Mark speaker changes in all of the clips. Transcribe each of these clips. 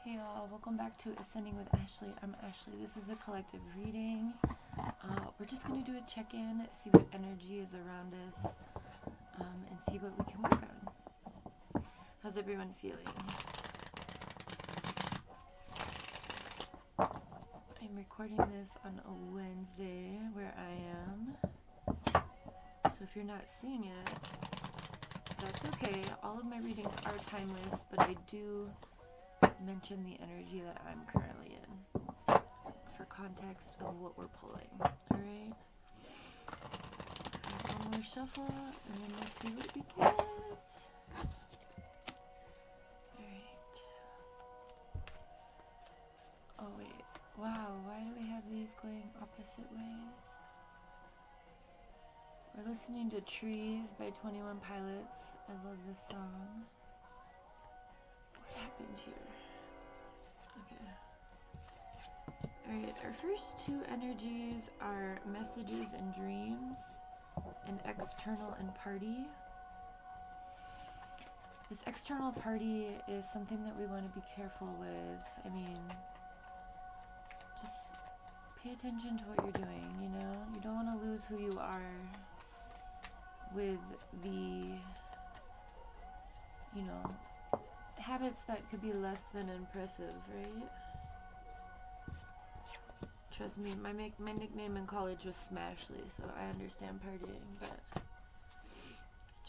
Speaker 1: Hey y'all, welcome back to Ascending with Ashley. I'm Ashley. This is a collective reading. We're just going to do a check-in, see what energy is around us, and see what we can work on. How's everyone feeling? I'm recording this on a Wednesday where I am. So if you're not seeing it, that's okay. All of my readings are timeless, but I do mention the energy that I'm currently in for context of what we're pulling. Alright? One more shuffle and then we'll see what we get. Alright. Oh wait. Wow, why do we have these going opposite ways? We're listening to Trees by 21 Pilots. I love this song. What happened here? Okay. Alright, our first two energies are messages and dreams, and external and party. This external party is something that we want to be careful with. I mean, just pay attention to what you're doing, you know? You don't want to lose who you are with the, you know, habits that could be less than impressive, right? Trust me, my nickname in college was Smashley, so I understand partying, but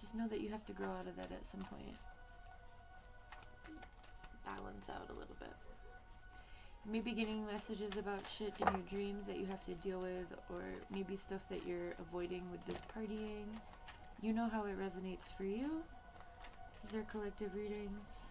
Speaker 1: just know that you have to grow out of that at some point. Balance out a little bit. You may be getting messages about shit in your dreams that you have to deal with, or maybe stuff that you're avoiding with this partying. You know how it resonates for you. These are collective readings.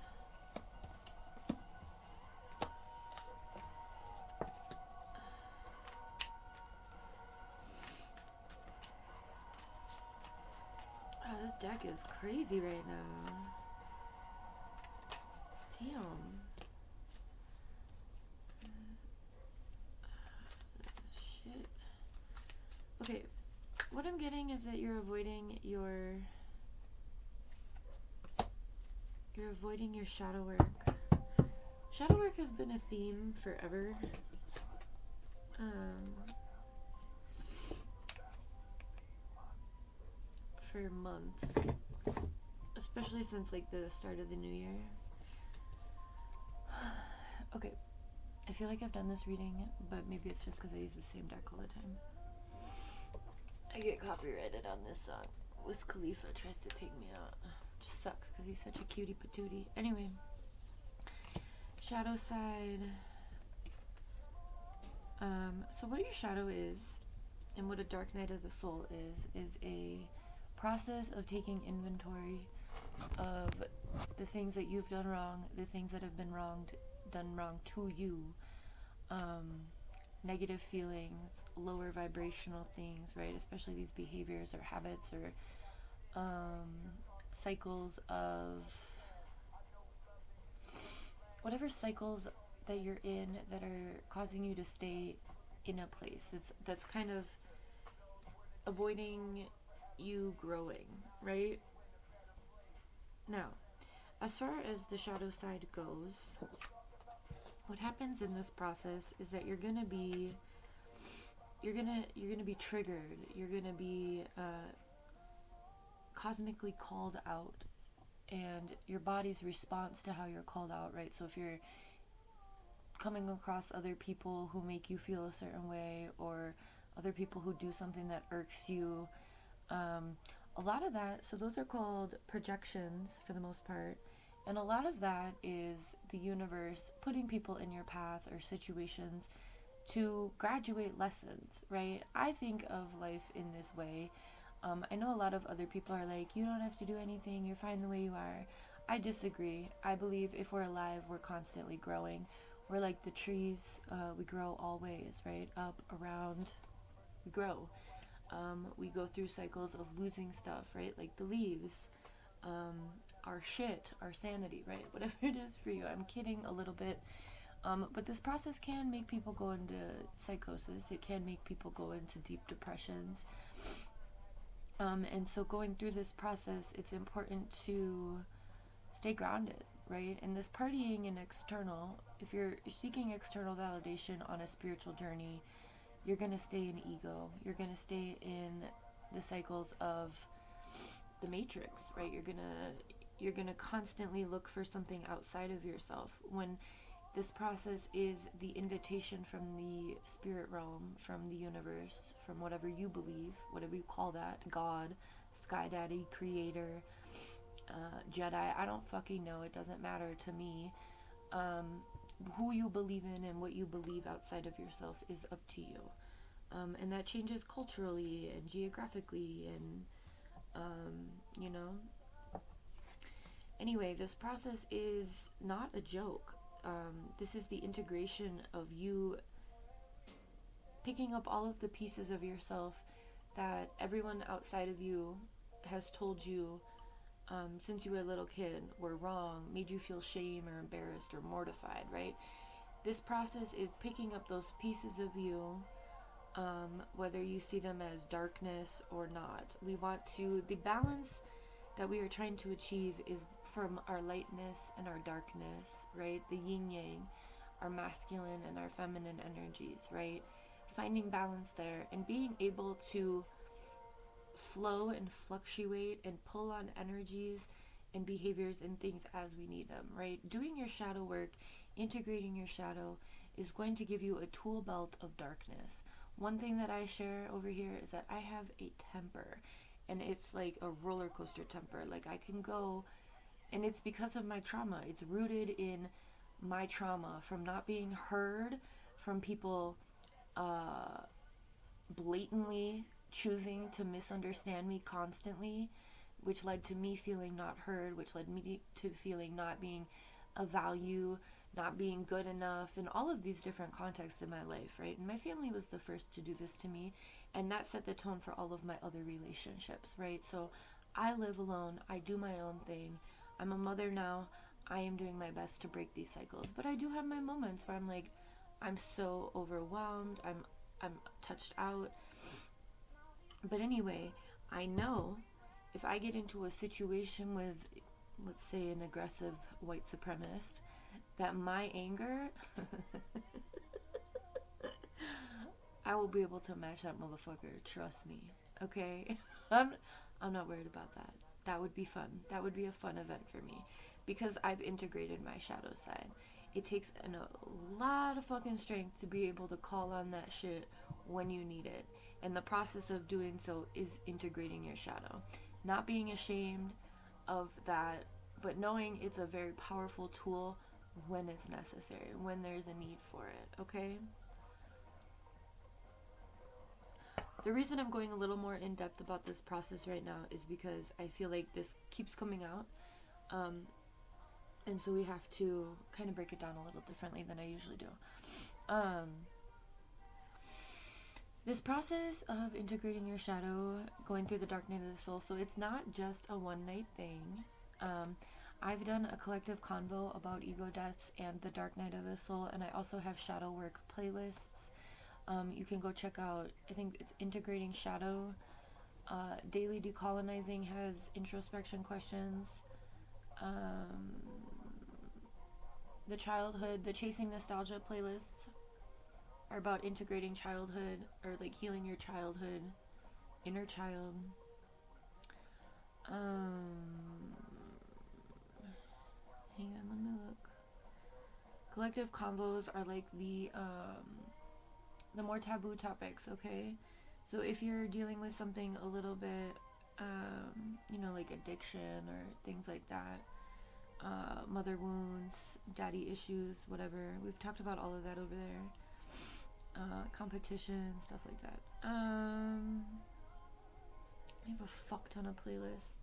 Speaker 1: Oh, this deck is crazy right now. Damn. Shit. Okay, what I'm getting is that you're avoiding your shadow work. Shadow work has been a theme forever. For months, especially since like the start of the new year. Okay, I feel like I've done this reading, but maybe it's just because I use the same deck all the time. I get copyrighted on this song. Wiz Khalifa tries to take me out. Which sucks because he's such a cutie patootie. Anyway, shadow side. So what your shadow is, and what a dark night of the soul is a process of taking inventory of the things that you've done wrong, the things that have been done wrong to you, negative feelings, lower vibrational things, right? Especially these behaviors or habits or cycles of whatever cycles that you're in that are causing you to stay in a place that's kind of avoiding you growing, right? Now, as far as the shadow side goes, what happens in this process is that you're gonna be triggered. You're gonna be cosmically called out, and your body's response to how you're called out, right? So if you're coming across other people who make you feel a certain way, or other people who do something that irks you, a lot of that, so those are called projections for the most part, and a lot of that is the universe putting people in your path or situations to graduate lessons, right? I think of life in this way. I know a lot of other people are like, you don't have to do anything, you're fine the way you are. I disagree. I believe if we're alive, we're constantly growing. We're like the trees, we grow always, right? Up, around, we grow. We go through cycles of losing stuff, right? Like the leaves, our shit, our sanity, right? Whatever it is for you. I'm kidding a little bit. But this process can make people go into psychosis. It can make people go into deep depressions. And so going through this process, it's important to stay grounded, right? And this partying and external, if you're seeking external validation on a spiritual journey, you're going to stay in ego. You're going to stay in the cycles of the matrix, right? You're going to constantly look for something outside of yourself, when this process is the invitation from the spirit realm, from the universe, from whatever you believe, whatever you call that, God, Sky Daddy, Creator, Jedi, I don't fucking know, it doesn't matter to me. Who you believe in and what you believe outside of yourself is up to you. And that changes culturally and geographically and, you know. Anyway, this process is not a joke. This is the integration of you picking up all of the pieces of yourself that everyone outside of you has told you since you were a little kid were wrong, made you feel shame or embarrassed or mortified, right? This process is picking up those pieces of you, whether you see them as darkness or not. The balance that we are trying to achieve is from our lightness and our darkness, right? The yin yang, our masculine and our feminine energies, right? Finding balance there and being able to flow and fluctuate and pull on energies and behaviors and things as we need them, right? Doing your shadow work, integrating your shadow, is going to give you a tool belt of darkness. One thing that I share over here is that I have a temper, and it's like a roller coaster temper. Like, I can go, and it's because of my trauma. It's rooted in my trauma from not being heard, from people blatantly choosing to misunderstand me constantly, which led to me feeling not heard, which led me to feeling not being of value, not being good enough, in all of these different contexts in my life, right? And my family was the first to do this to me, and that set the tone for all of my other relationships, right? So I live alone, I do my own thing, I'm a mother now, I am doing my best to break these cycles, but I do have my moments where I'm like, I'm so overwhelmed, I'm touched out. But anyway, I know if I get into a situation with, let's say, an aggressive white supremacist, that my anger, I will be able to match that motherfucker. Trust me. Okay? I'm not worried about that. That would be fun. That would be a fun event for me, because I've integrated my shadow side. It takes a lot of fucking strength to be able to call on that shit when you need it. And the process of doing so is integrating your shadow. Not being ashamed of that, but knowing it's a very powerful tool when it's necessary, when there's a need for it, okay? The reason I'm going a little more in depth about this process right now is because I feel like this keeps coming out. And so we have to kind of break it down a little differently than I usually do. This process of integrating your shadow, going through the dark night of the soul, so it's not just a one-night thing. I've done a collective convo about ego deaths and the dark night of the soul, and I also have shadow work playlists. You can go check out, I think it's Integrating Shadow. Daily Decolonizing has introspection questions. The Chasing Nostalgia playlists are about integrating childhood, or like healing your childhood, inner child. Hang on, let me look. Collective convos are like the more taboo topics, okay? So if you're dealing with something a little bit, like addiction or things like that, mother wounds, daddy issues, whatever, we've talked about all of that over there. Competition, stuff like that. I have a fuck ton of playlists.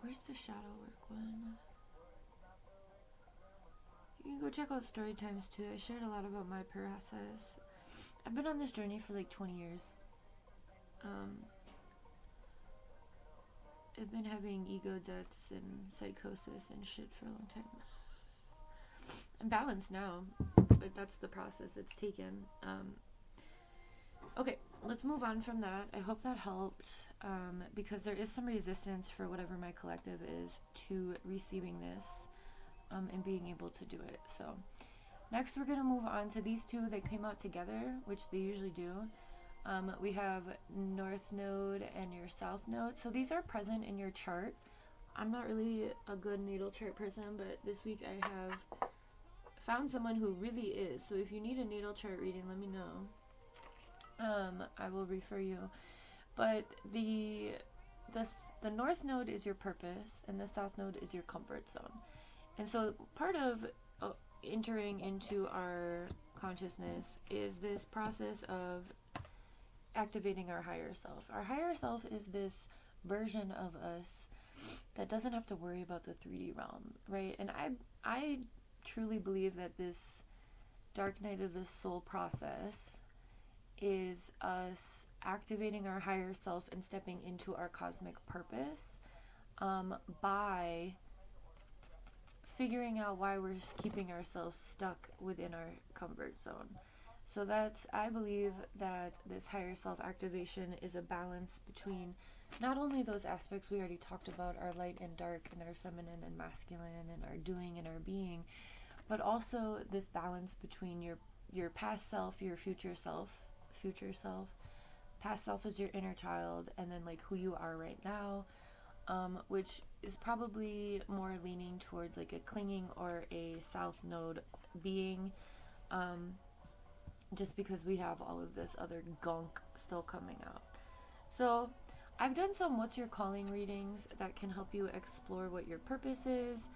Speaker 1: Where's the shadow work one? You can go check out story times too. I shared a lot about my process. I've been on this journey for like 20 years. I've been having ego deaths and psychosis and shit for a long time. I'm balanced now, but that's the process it's taken. Okay, let's move on from that. I hope that helped, because there is some resistance for whatever my collective is to receiving this, and being able to do it. So next we're going to move on to these two that came out together, which they usually do. We have North Node and your South Node. So these are present in your chart. I'm not really a good natal chart person, but this week I have found someone who really is. So if you need a natal chart reading, let me know. I will refer you. But the North Node is your purpose, and the South Node is your comfort zone. And so part of entering into our consciousness is this process of activating our higher self. Our higher self is this version of us that doesn't have to worry about the 3D realm, right? And I truly believe that this dark night of the soul process is us activating our higher self and stepping into our cosmic purpose, by figuring out why we're keeping ourselves stuck within our comfort zone. So I believe that this higher self activation is a balance between not only those aspects we already talked about, our light and dark, and our feminine and masculine, and our doing and our being, but also this balance between your past self, your future self. Past self is your inner child, and then like who you are right now, which is probably more leaning towards like a clinging or a South Node being, just because we have all of this other gunk still coming out. So I've done some What's Your Calling readings that can help you explore what your purpose is,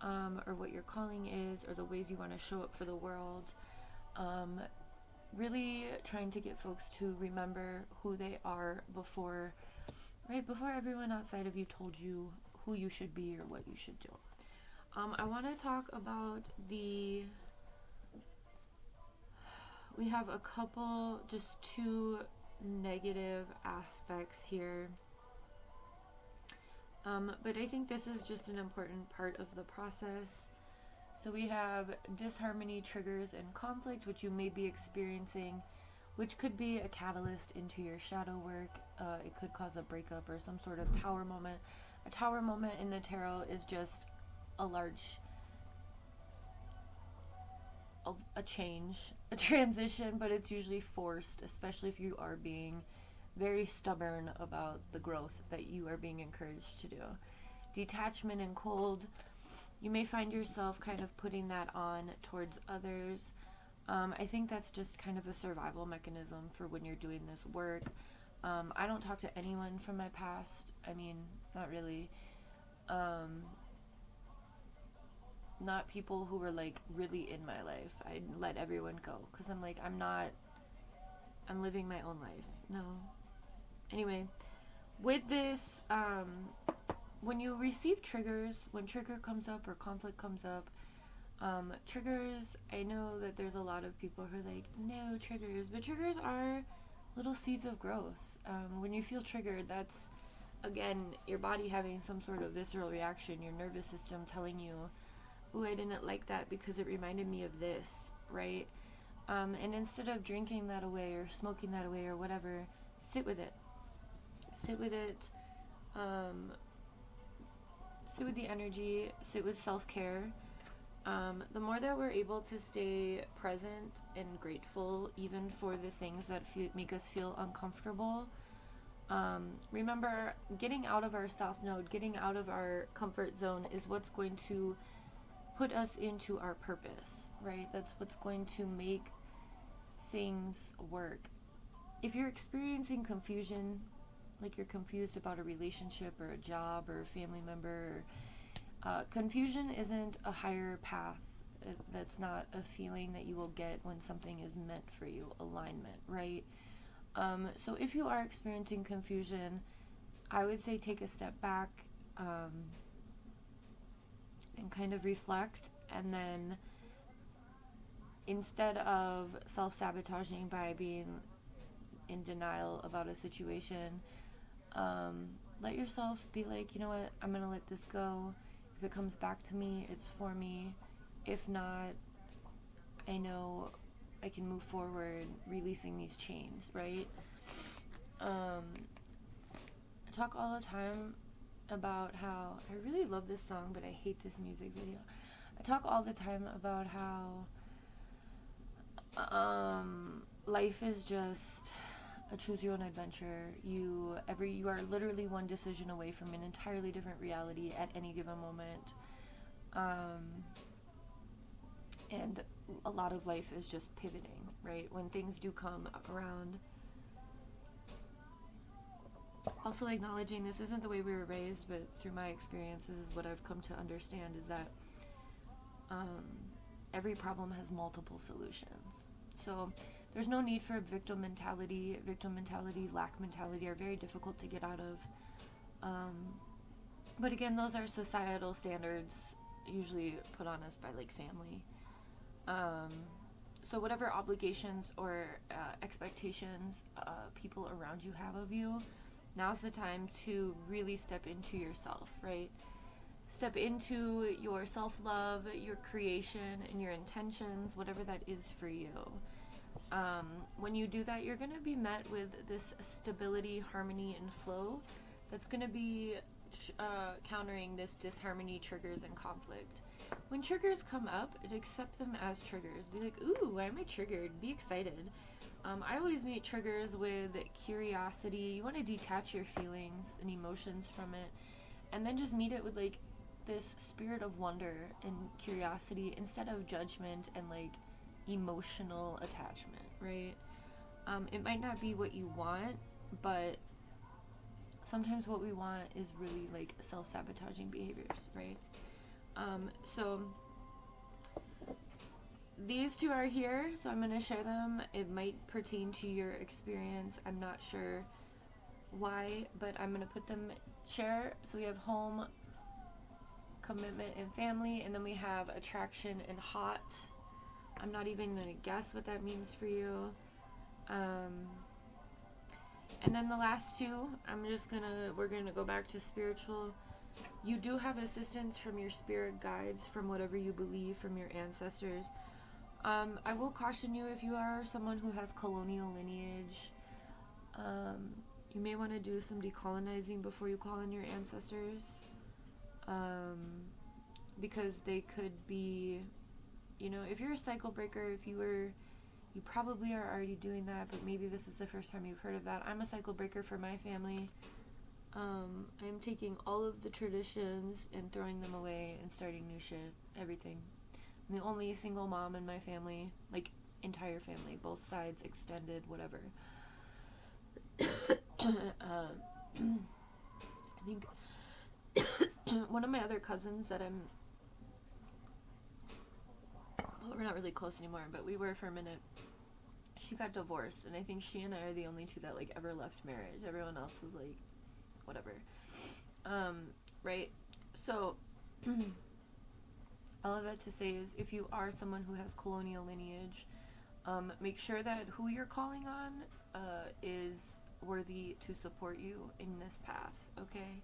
Speaker 1: or what your calling is, or the ways you want to show up for the world. Really trying to get folks to remember who they are before everyone outside of you told you who you should be or what you should do. I want to talk about we have a couple, just two negative aspects here. But I think this is just an important part of the process. So we have disharmony, triggers, and conflict, which you may be experiencing, which could be a catalyst into your shadow work. It could cause a breakup or some sort of tower moment. A tower moment in the tarot is just a large, a change, a transition, but it's usually forced, especially if you are being very stubborn about the growth that you are being encouraged to do. Detachment and cold. You may find yourself kind of putting that on towards others. I think that's just kind of a survival mechanism for when you're doing this work. I don't talk to anyone from my past. I mean, not really. Not people who were like really in my life. I let everyone go because I'm like, I'm living my own life. No. Anyway, with this, when you receive triggers, when trigger comes up or conflict comes up, triggers, I know that there's a lot of people who are like, no triggers, but triggers are little seeds of growth. When you feel triggered, that's, again, your body having some sort of visceral reaction, your nervous system telling you, ooh, I didn't like that because it reminded me of this, right? And instead of drinking that away or smoking that away or whatever, sit with it. Sit with it. Sit with the energy, sit with self-care. The more that we're able to stay present and grateful, even for the things that make us feel uncomfortable. Remember, getting out of our South Node, getting out of our comfort zone is what's going to put us into our purpose, right? That's what's going to make things work. If you're experiencing confusion, like you're confused about a relationship or a job or a family member, confusion isn't a higher path. That's not a feeling that you will get when something is meant for you, alignment, right? So if you are experiencing confusion, I would say take a step back, and kind of reflect, and then instead of self-sabotaging by being in denial about a situation, let yourself be like, you know what, I'm gonna let this go. If it comes back to me, it's for me. If not, I know I can move forward, releasing these chains, right? I talk all the time about how I really love this song, but I hate this music video. I talk all the time about how life is just a choose your own adventure. You are literally one decision away from an entirely different reality at any given moment. And a lot of life is just pivoting, right? When things do come around. Also acknowledging this isn't the way we were raised, but through my experience, this is what I've come to understand, is that every problem has multiple solutions. So there's no need for victim mentality. Victim mentality, lack mentality are very difficult to get out of. But again, those are societal standards usually put on us by like family. So whatever obligations or expectations people around you have of you, now's the time to really step into yourself, right? Step into your self-love, your creation, and your intentions, whatever that is for you. When you do that, you're going to be met with this stability, harmony, and flow that's going to be countering this disharmony, triggers, and conflict. When triggers come up, accept them as triggers. Be like, ooh, why am I triggered? Be excited. I always meet triggers with curiosity. You want to detach your feelings and emotions from it, and then just meet it with like this spirit of wonder and curiosity instead of judgment and like emotional attachment, right? It might not be what you want, but sometimes what we want is really like self-sabotaging behaviors, right? So these two are here, so I'm going to share them. It might pertain to your experience. I'm not sure why, but I'm going to put them, share. So we have home, commitment, and family, and then we have attraction and hot. I'm not even going to guess what that means for you. And then the last two, we're going to go back to spiritual. You do have assistance from your spirit guides, from whatever you believe, from your ancestors. I will caution you, if you are someone who has colonial lineage, you may want to do some decolonizing before you call in your ancestors, because they could be, if you're a cycle breaker, you probably are already doing that, but maybe this is the first time you've heard of that. I'm a cycle breaker for my family. I'm taking all of the traditions and throwing them away and starting new shit, everything. I'm the only single mom in my family, like entire family, both sides, extended, whatever. I think one of my other cousins that we're not really close anymore, but we were for a minute. She got divorced, and I think she and I are the only two that like ever left marriage. Everyone else was like, whatever. Right? So all of that to say is, if you are someone who has colonial lineage, make sure that who you're calling on is worthy to support you in this path, okay?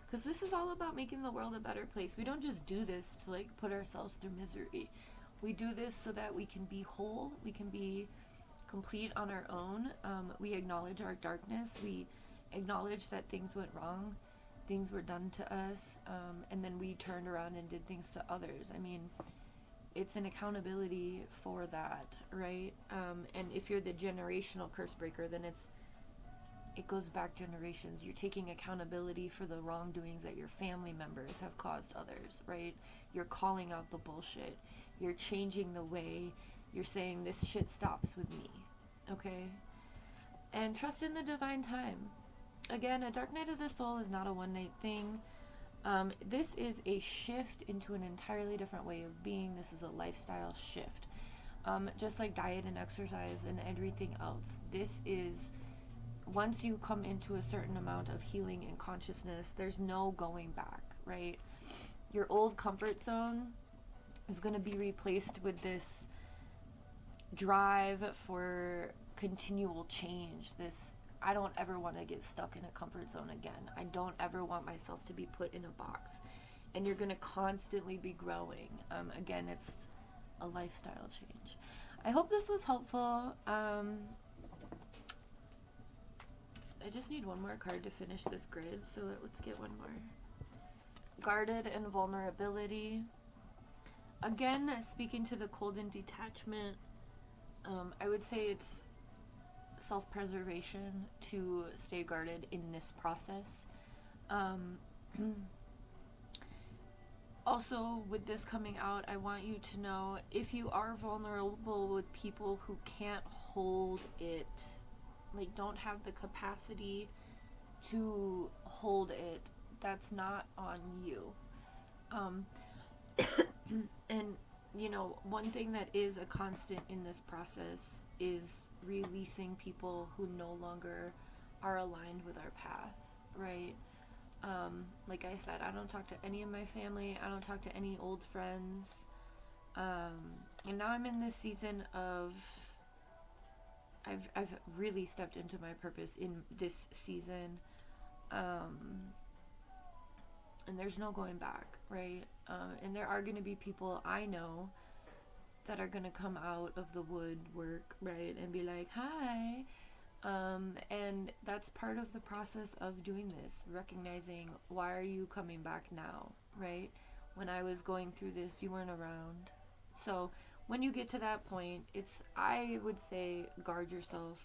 Speaker 1: Because this is all about making the world a better place. We don't just do this to like put ourselves through misery. We do this so that we can be whole, we can be complete on our own. We acknowledge our darkness, we acknowledge that things went wrong, things were done to us, and then we turned around and did things to others. I mean, it's an accountability for that, right? And if you're the generational curse breaker, then it goes back generations. You're taking accountability for the wrongdoings that your family members have caused others, right? You're calling out the bullshit. You're changing the way. You're saying this shit stops with me, okay? And trust in the divine time. Again, a dark night of the soul is not a one-night thing. This is a shift into an entirely different way of being. This is a lifestyle shift. Just like diet and exercise and everything else. This is, once you come into a certain amount of healing and consciousness, there's no going back, right? Your old comfort zone is going to be replaced with this drive for continual change, this I don't ever want to get stuck in a comfort zone again. I don't ever want myself to be put in a box. And you're going to constantly be growing. Again, it's a lifestyle change. I hope this was helpful. I just need one more card to finish this grid, so let's get one more. Guarded and vulnerability. Again, speaking to the cold and detachment, I would say it's self-preservation to stay guarded in this process. Also, with this coming out, I want you to know, if you are vulnerable with people who can't hold it, like don't have the capacity to hold it, that's not on you. And you know, one thing that is a constant in this process is releasing people who no longer are aligned with our path, right? Like I said, I don't talk to any of my family. I don't talk to any old friends. And now I'm in this season of, I've really stepped into my purpose in this season. And there's no going back, right? And there are going to be people I know that are going to come out of the woodwork, right? And be like, hi. And that's part of the process of doing this, recognizing, why are you coming back now, right? When I was going through this, you weren't around. So when you get to that point, I would say, guard yourself.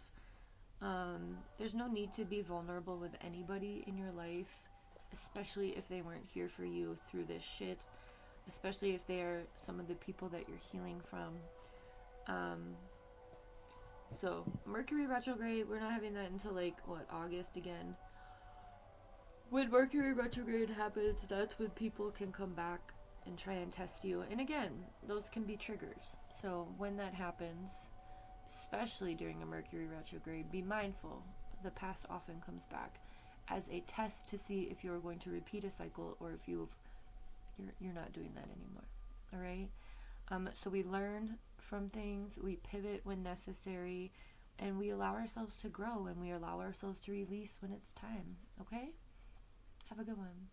Speaker 1: There's no need to be vulnerable with anybody in your life, especially if they weren't here for you through this shit, especially if they're some of the people that you're healing from. So Mercury retrograde, we're not having that until August again. When Mercury retrograde happens, that's when people can come back and try and test you. And again, those can be triggers. So when that happens, especially during a Mercury retrograde, be mindful. The past often comes back as a test to see if you're going to repeat a cycle or if you're not doing that anymore. All right? So we learn from things, we pivot when necessary, and we allow ourselves to grow, and we allow ourselves to release when it's time. Okay? Have a good one.